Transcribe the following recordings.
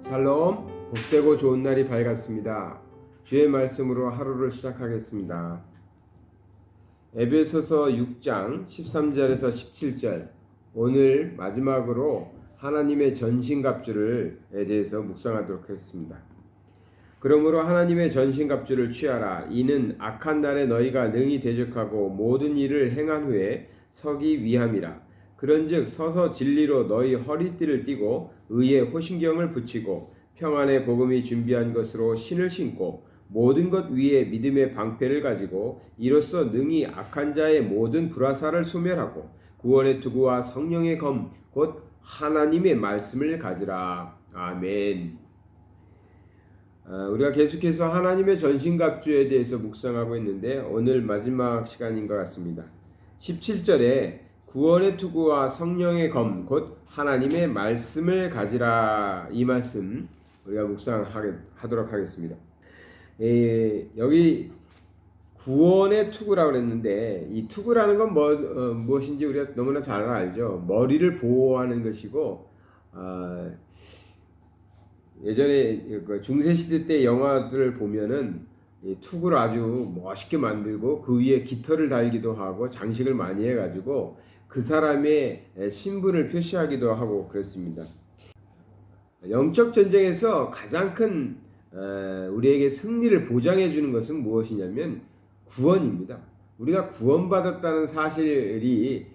샬롬, 복되고 좋은 날이 밝았습니다. 주의 말씀으로 하루를 시작하겠습니다. 에베소서 6장 13절에서 17절, 오늘 마지막으로 하나님의 전신갑주에 대해서 묵상하도록 하겠습니다. 그러므로 하나님의 전신갑주를 취하라. 이는 악한 날에 너희가 능히 대적하고 모든 일을 행한 후에 서기 위함이라. 그런즉 서서 진리로 너희 허리띠를 띠고 의의 호신경을 붙이고 평안의 복음이 준비한 것으로 신을 신고 모든 것 위에 믿음의 방패를 가지고 이로써 능히 악한 자의 모든 불화살을 소멸하고 구원의 투구와 성령의 검 곧 하나님의 말씀을 가지라. 아멘. 우리가 계속해서 하나님의 전신갑주에 대해서 묵상하고 있는데 오늘 마지막 시간인 것 같습니다. 17절에 구원의 투구와 성령의 검 곧 하나님의 말씀을 가지라, 이 말씀 우리가 묵상하도록 하겠습니다. 여기 구원의 투구라고 그랬는데 이 투구라는 건 무엇인지 우리가 너무나 잘 알죠. 머리를 보호하는 것이고 예전에 중세시대 때 영화들을 보면은 투구를 아주 멋있게 만들고 그 위에 깃털을 달기도 하고 장식을 많이 해가지고 그 사람의 신분을 표시하기도 하고 그랬습니다. 영적 전쟁에서 가장 큰 우리에게 승리를 보장해 주는 것은 무엇이냐면 구원입니다. 우리가 구원받았다는 사실이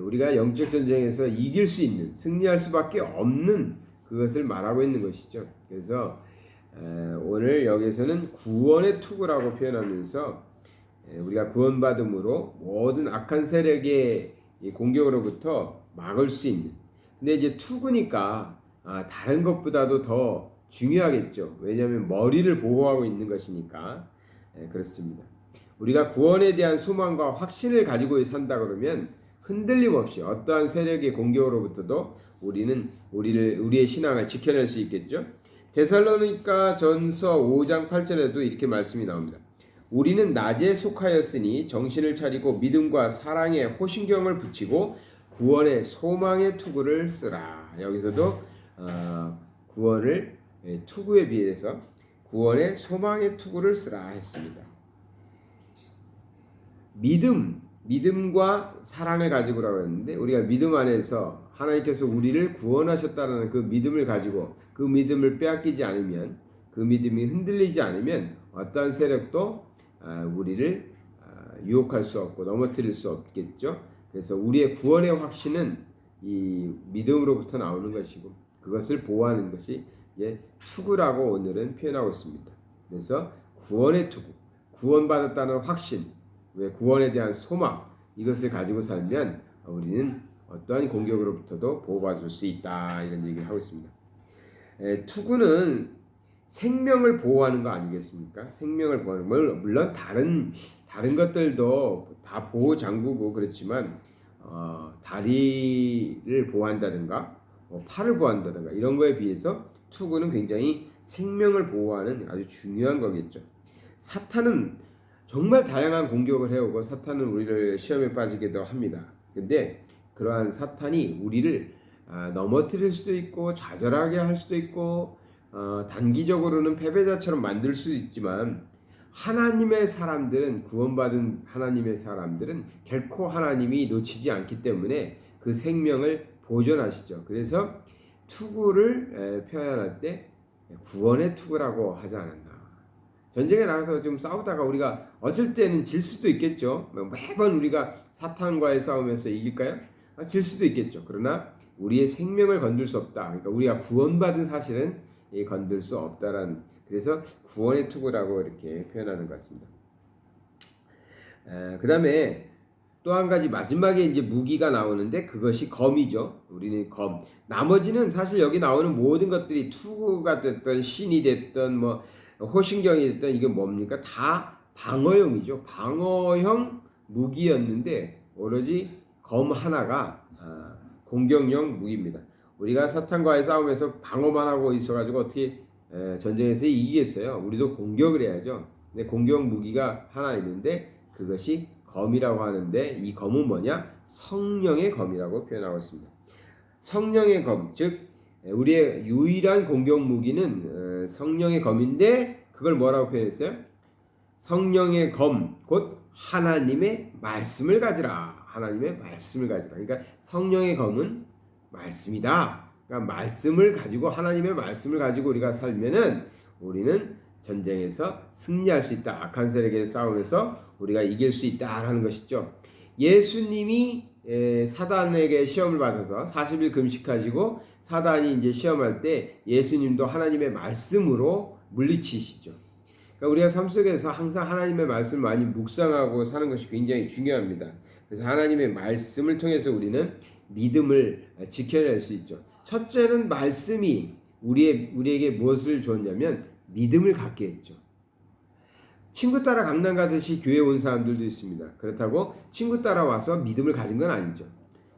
우리가 영적 전쟁에서 이길 수 있는, 승리할 수밖에 없는 그것을 말하고 있는 것이죠. 그래서 오늘 여기서는 구원의 투구라고 표현하면서 우리가 구원받음으로 모든 악한 세력의 공격으로부터 막을 수 있는, 근데 이제 투구니까 다른 것보다도 더 중요하겠죠. 왜냐하면 머리를 보호하고 있는 것이니까. 그렇습니다. 우리가 구원에 대한 소망과 확신을 가지고 산다 그러면 흔들림 없이 어떠한 세력의 공격으로부터도 우리의 신앙을 지켜낼 수 있겠죠. 데살로니가 전서 5장 8절에도 이렇게 말씀이 나옵니다. 우리는 낮에 속하였으니 정신을 차리고 믿음과 사랑의 호신경을 붙이고 구원의 소망의 투구를 쓰라. 여기서도 구원을 투구에 비해서 구원의 소망의 투구를 쓰라 했습니다. 믿음과 사랑을 가지고라고 했는데 우리가 믿음 안에서 하나님께서 우리를 구원하셨다는 그 믿음을 가지고 그 믿음을 빼앗기지 않으면, 그 믿음이 흔들리지 않으면 어떠한 세력도 우리를 유혹할 수 없고 넘어뜨릴 수 없겠죠. 그래서 우리의 구원의 확신은 이 믿음으로부터 나오는 것이고 그것을 보호하는 것이 투구라고 오늘은 표현하고 있습니다. 그래서 구원의 투구, 구원받았다는 확신, 왜 구원에 대한 소망, 이것을 가지고 살면 우리는 어떠한 공격으로부터도 보호받을 수 있다, 이런 얘기를 하고 있습니다. 투구는 생명을 보호하는 거 아니겠습니까? 생명을 보호하는 걸, 물론 다른 것들도 다 보호 장구고 그렇지만 다리를 보호한다든가 팔을 보호한다든가 이런 거에 비해서 투구는 굉장히 생명을 보호하는 아주 중요한 거겠죠. 사탄은 정말 다양한 공격을 해오고 사탄은 우리를 시험에 빠지게도 합니다. 근데 그러한 사탄이 우리를 넘어뜨릴 수도 있고 좌절하게 할 수도 있고 단기적으로는 패배자처럼 만들 수도 있지만 하나님의 사람들은, 구원받은 하나님의 사람들은 결코 하나님이 놓치지 않기 때문에 그 생명을 보존하시죠. 그래서 투구를 표현할 때 구원의 투구라고 하지 않았나. 전쟁에 나가서 좀 싸우다가 우리가 어쩔 때는 질 수도 있겠죠. 매번 우리가 사탄과의 싸움에서 이길까요? 질 수도 있겠죠. 그러나 우리의 생명을 건들 수 없다. 그러니까 우리가 구원받은 사실은 건들 수 없다라는, 그래서 구원의 투구라고 이렇게 표현하는 것 같습니다. 그 다음에 또 한 가지 마지막에 이제 무기가 나오는데 그것이 검이죠. 우리는 검. 나머지는 사실 여기 나오는 모든 것들이 투구가 됐던 신이 됐던 뭐 호신경이 됐던 이게 뭡니까? 다 방어용이죠. 방어형 무기였는데 오로지 검 하나가 공격용 무기입니다. 우리가 사탄과의 싸움에서 방어만 하고 있어가지고 어떻게 전쟁에서 이기겠어요? 우리도 공격을 해야죠. 근데 공격 무기가 하나 있는데 그것이 검이라고 하는데 이 검은 뭐냐? 성령의 검이라고 표현하고 있습니다. 성령의 검, 즉 우리의 유일한 공격 무기는 성령의 검인데 그걸 뭐라고 표현했어요? 성령의 검, 곧 하나님의 말씀을 가지라. 하나님의 말씀을 가지라. 그러니까 성령의 검은 말씀이다. 그러니까 말씀을 가지고 하나님의 말씀을 가지고 우리가 살면은 우리는 전쟁에서 승리할 수 있다. 악한 세력의 싸움에서 우리가 이길 수 있다라는 것이죠. 예수님이 사단에게 시험을 받아서 40일 금식하시고 사단이 이제 시험할 때 예수님도 하나님의 말씀으로 물리치시죠. 그러니까 우리가 삶 속에서 항상 하나님의 말씀을 많이 묵상하고 사는 것이 굉장히 중요합니다. 그래서 하나님의 말씀을 통해서 우리는 믿음을 지켜낼 수 있죠. 첫째는 말씀이 우리에게 무엇을 줬냐면 믿음을 갖게 했죠. 친구 따라 강남 가듯이 교회 온 사람들도 있습니다. 그렇다고 친구 따라와서 믿음을 가진 건 아니죠.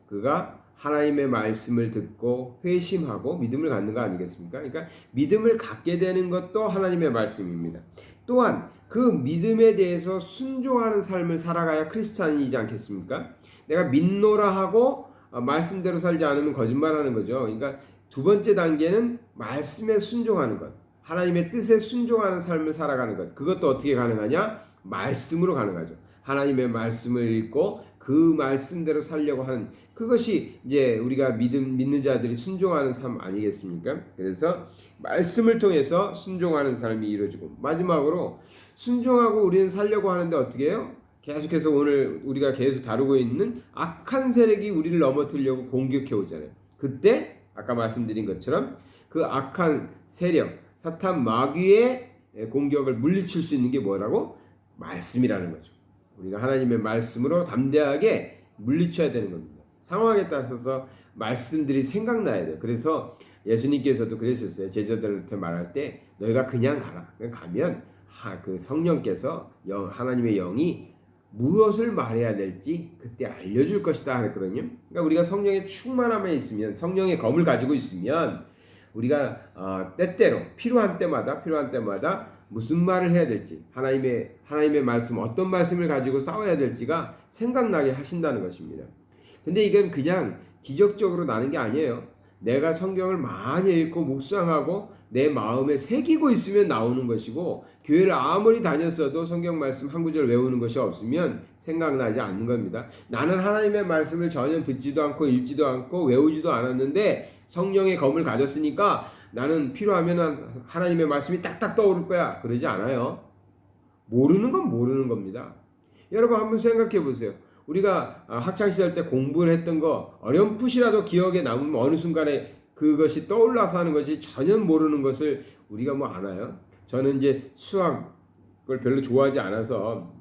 그가 하나님의 말씀을 듣고 회심하고 믿음을 갖는 거 아니겠습니까? 그러니까 믿음을 갖게 되는 것도 하나님의 말씀입니다. 또한 그 믿음에 대해서 순종하는 삶을 살아가야 크리스찬이지 않겠습니까? 내가 믿노라 하고 말씀대로 살지 않으면 거짓말하는 거죠. 그러니까 두 번째 단계는 말씀에 순종하는 것. 하나님의 뜻에 순종하는 삶을 살아가는 것. 그것도 어떻게 가능하냐? 말씀으로 가능하죠. 하나님의 말씀을 읽고 그 말씀대로 살려고 하는 그것이 이제 우리가 믿는 자들이 순종하는 삶 아니겠습니까? 그래서 말씀을 통해서 순종하는 삶이 이루어지고 마지막으로 순종하고 우리는 살려고 하는데 어떻게 해요? 계속해서 오늘 우리가 계속 다루고 있는 악한 세력이 우리를 넘어뜨리려고 공격해 오잖아요. 그때 아까 말씀드린 것처럼 그 악한 세력 사탄 마귀의 공격을 물리칠 수 있는 게 뭐라고? 말씀이라는 거죠. 우리가 하나님의 말씀으로 담대하게 물리쳐야 되는 겁니다. 상황에 따라서 말씀들이 생각나야 돼요. 그래서 예수님께서도 그러셨어요. 제자들한테 말할 때 너희가 그냥 가라. 그냥 가면 그 성령께서 하나님의 영이 무엇을 말해야 될지 그때 알려줄 것이다 그랬거든요. 그러니까 우리가 성령의 충만함에 있으면 성령의 검을 가지고 있으면 우리가 때때로 필요한 때마다 무슨 말을 해야 될지 하나님의 말씀 어떤 말씀을 가지고 싸워야 될지가 생각나게 하신다는 것입니다. 근데 이건 그냥 기적적으로 나는 게 아니에요. 내가 성경을 많이 읽고 묵상하고 내 마음에 새기고 있으면 나오는 것이고 교회를 아무리 다녔어도 성경 말씀 한 구절 외우는 것이 없으면 생각나지 않는 겁니다. 나는 하나님의 말씀을 전혀 듣지도 않고 읽지도 않고 외우지도 않았는데 성령의 검을 가졌으니까 나는 필요하면 하나님의 말씀이 딱딱 떠오를 거야. 그러지 않아요. 모르는 건 모르는 겁니다. 여러분 한번 생각해 보세요. 우리가 학창시절 때 공부를 했던 거 어렴풋이라도 기억에 남으면 어느 순간에 그것이 떠올라서 하는 것이 전혀 모르는 것을 우리가 뭐 아나요? 저는 이제 수학을 별로 좋아하지 않아서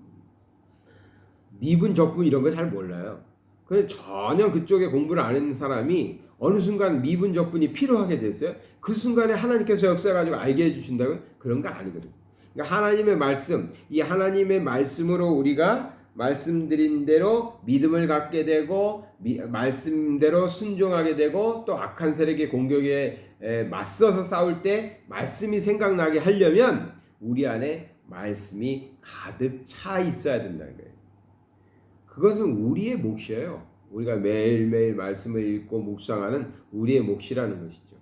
미분, 적분 이런 거 잘 몰라요. 그런데 전혀 그쪽에 공부를 안 했는 사람이 어느 순간 미분, 적분이 필요하게 됐어요. 그 순간에 하나님께서 역사해가지고 알게 해주신다고요? 그런 거 아니거든요. 그러니까 하나님의 말씀, 이 하나님의 말씀으로 우리가 말씀드린 대로 믿음을 갖게 되고 말씀대로 순종하게 되고 또 악한 세력의 공격에 맞서서 싸울 때 말씀이 생각나게 하려면 우리 안에 말씀이 가득 차 있어야 된다는 거예요. 그것은 우리의 몫이에요. 우리가 매일매일 말씀을 읽고 묵상하는 우리의 몫이라는 것이죠.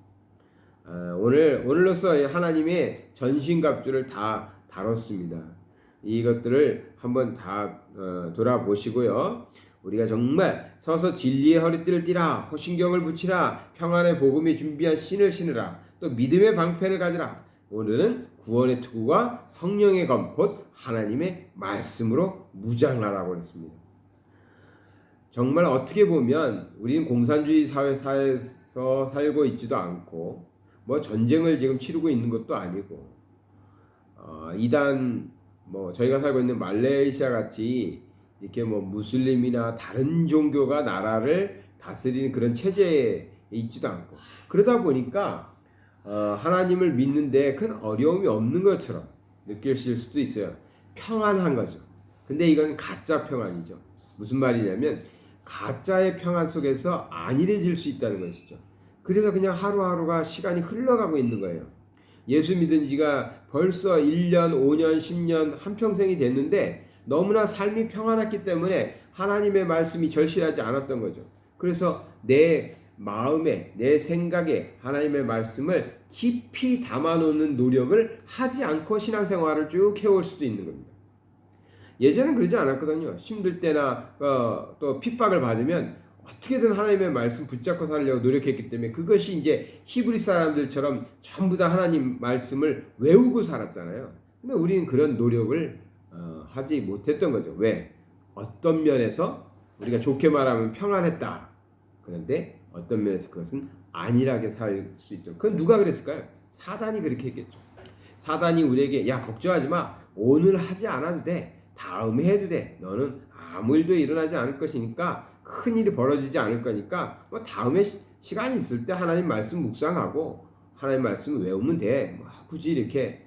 오늘로서 하나님의 전신갑주를 다 다뤘습니다. 이것들을 한번 다 돌아보시고요. 우리가 정말 서서 진리의 허리띠를 띠라, 호신경을 붙이라, 평안의 복음이 준비한 신을 신으라, 또 믿음의 방패를 가지라. 오늘은 구원의 투구와 성령의 검, 곧 하나님의 말씀으로 무장하라고 했습니다. 정말 어떻게 보면 우리는 공산주의 사회에서 살고 있지도 않고 뭐 전쟁을 지금 치르고 있는 것도 아니고 이단 저희가 살고 있는 말레이시아 같이 이렇게 무슬림이나 다른 종교가 나라를 다스리는 그런 체제에 있지도 않고 그러다 보니까 하나님을 믿는데 큰 어려움이 없는 것처럼 느끼실 수도 있어요. 평안한 거죠. 근데 이건 가짜 평안이죠. 무슨 말이냐면 가짜의 평안 속에서 안일해질 수 있다는 것이죠. 그래서 그냥 하루하루가 시간이 흘러가고 있는 거예요. 예수 믿은 지가 벌써 1년, 5년, 10년, 한평생이 됐는데 너무나 삶이 평안했기 때문에 하나님의 말씀이 절실하지 않았던 거죠. 그래서 내 마음에, 내 생각에 하나님의 말씀을 깊이 담아놓는 노력을 하지 않고 신앙생활을 쭉 해올 수도 있는 겁니다. 예전엔 그러지 않았거든요. 힘들 때나 또 핍박을 받으면 어떻게든 하나님의 말씀 붙잡고 살려고 노력했기 때문에 그것이 이제 히브리 사람들처럼 전부 다 하나님 말씀을 외우고 살았잖아요. 근데 우리는 그런 노력을 하지 못했던 거죠. 왜? 어떤 면에서 우리가 좋게 말하면 평안했다. 그런데 어떤 면에서 그것은 안일하게 살 수 있도록. 그건 누가 그랬을까요? 사단이 그렇게 했겠죠. 사단이 우리에게 야 걱정하지 마. 오늘 하지 않아도 돼. 다음에 해도 돼. 너는 아무 일도 일어나지 않을 것이니까 큰 일이 벌어지지 않을 거니까 뭐 다음에 시간이 있을 때 하나님 말씀 묵상하고 하나님 말씀 외우면 돼. 뭐 굳이 이렇게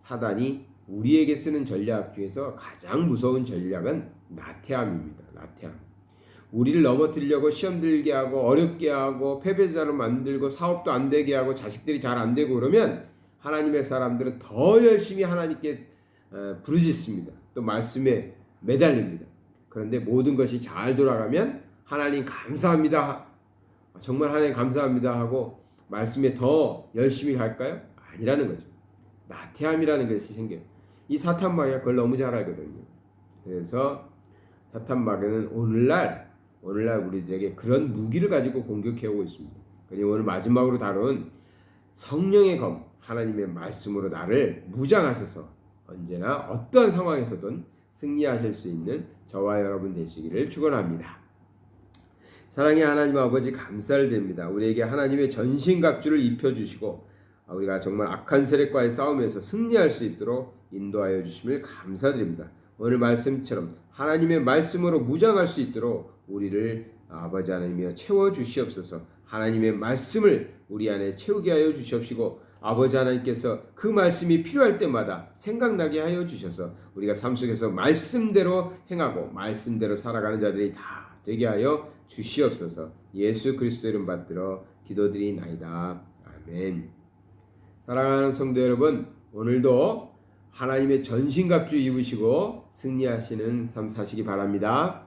사단이 우리에게 쓰는 전략 중에서 가장 무서운 전략은 나태함입니다. 나태함. 우리를 넘어뜨리려고 시험 들게 하고 어렵게 하고 패배자로 만들고 사업도 안 되게 하고 자식들이 잘 안 되고 그러면 하나님의 사람들은 더 열심히 하나님께 부르짖습니다. 또 말씀에 매달립니다. 그런데 모든 것이 잘 돌아가면 하나님 감사합니다. 정말 하나님 감사합니다 하고 말씀에 더 열심히 갈까요? 아니라는 거죠. 나태함이라는 것이 생겨요. 이 사탄 마귀가 그걸 너무 잘 알거든요. 그래서 사탄 마귀는 오늘날 우리들에게 그런 무기를 가지고 공격해오고 있습니다. 그리고 오늘 마지막으로 다룬 성령의 검, 하나님의 말씀으로 나를 무장하셔서 언제나 어떠한 상황에서든 승리하실 수 있는 저와 여러분 되시기를 축원합니다. 사랑의 하나님 아버지 감사를 드립니다. 우리에게 하나님의 전신갑주를 입혀주시고 우리가 정말 악한 세력과의 싸움에서 승리할 수 있도록 인도하여 주심을 감사드립니다. 오늘 말씀처럼 하나님의 말씀으로 무장할 수 있도록 우리를 아버지 하나님이여 채워주시옵소서. 하나님의 말씀을 우리 안에 채우게 하여 주시옵시고 아버지 하나님께서 그 말씀이 필요할 때마다 생각나게 하여 주셔서 우리가 삶 속에서 말씀대로 행하고 말씀대로 살아가는 자들이 다 되게 하여 주시옵소서. 예수 그리스도 이름 받들어 기도드리나이다. 아멘. 사랑하는 성도 여러분, 오늘도 하나님의 전신갑주 입으시고 승리하시는 삶 사시기 바랍니다.